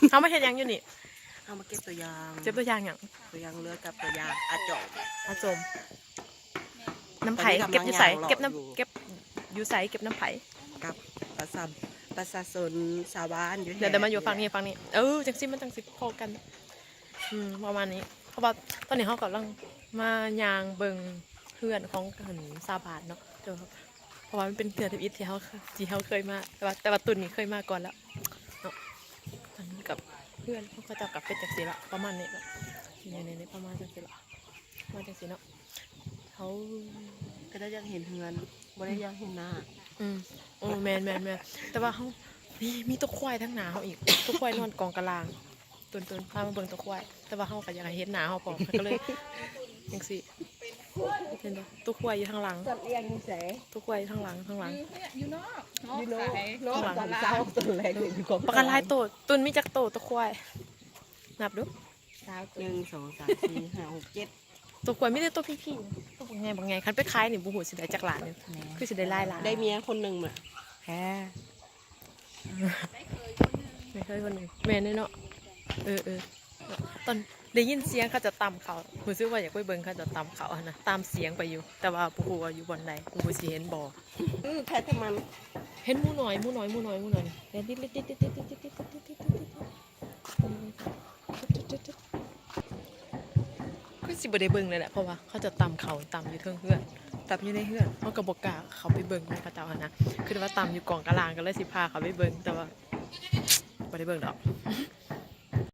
เขามาเห็นยังอยู่นี่เอามาเก็บตัวอย่าง เจ็บตัวอย่างอย่าง ตัวอย่างเลือดกับตัวอย่างอาจบ อาจมน้ำไผ่เก็บอยู่ใสเก็บน้ำเก็บอยู่ใสเก็บน้ำไผ่ กับประชาชนชาวบ้านอยู่ เดี๋ยวมาอยู่ฝั่งนี้จังซิมันจังสิพอกันประมาณนี้เพราะว่าตอนนี้เขากำลังมายางเบิงเพื่อนของกันซาบานเนาะเดี๋ยวเพราะว่ามันเป็นเพื่อนที่เขาเคยมาแต่ว่าตุนนี้เคยมาก่อนแล้วเนาะตอนนี้กับเพื่อนเขาจะกลับเป็นจังสีละประมาณนี้ละในประมาณจังสีละมาจังสีเนาะเขา ก็ได้ยังเห็นเฮือนบ่ได้ยังเห็นหน้า โอ้แมนแต่ว่าเขามีตัวควายทั้งหนาเขาอีกตัวควายนอนกองกะลางตุนพามาเบิ่งตัวควายแต่ว่าเขาก็อยากให้เห็นหนาเขาปอกก็เลยจังสิเห็นปะตัวควายอยู่ทางหลัง จับเอียงใส่ ตัวควายอยู่ทางหลังอยู่นอก ยูโน่โน่ตอนเช้าตัวแรกอยู่กับ ปากกาลายโตตุนมีจักโตตัวควายนับดู 1 2 3 4 5 6 7ตัวควายไม่ได้ตัวพี่ๆตัวบางไงคันไปขายนี่บูหูสิได้จักหลานเนี่ยคือสิได้ไล่หลาน ได้เมียคนหนึ่งมา แฮ่ไม่เคยคนหนึ่งแม่นี่เนาะตอนได้ยินเสียงเขาจะตำเขารู้สึกว่าอยากไปเบิ่งเขาจะตำเขานะตามเสียงไปอยู่แต่ว่าปูว่าอยู่บนใดปูสิเห็นบ่ แค่แต่มัน เห็นหมูหน่อยเดี๋ยวคือสิบ่ได้เบิ่งเลยแหละเพราะว่าเขาจะตำเขาตำอยู่เทิงเฮือนตำอยู่ในเฮือนเขาก็บ่กล้าเขาไปเบิ่งเขาเจ้านะคือว่าตำอยู่กองกะลางก็เลยสิพาเขาไปเบิ่งแต่ว่าบ่ได้เบิ่งดอก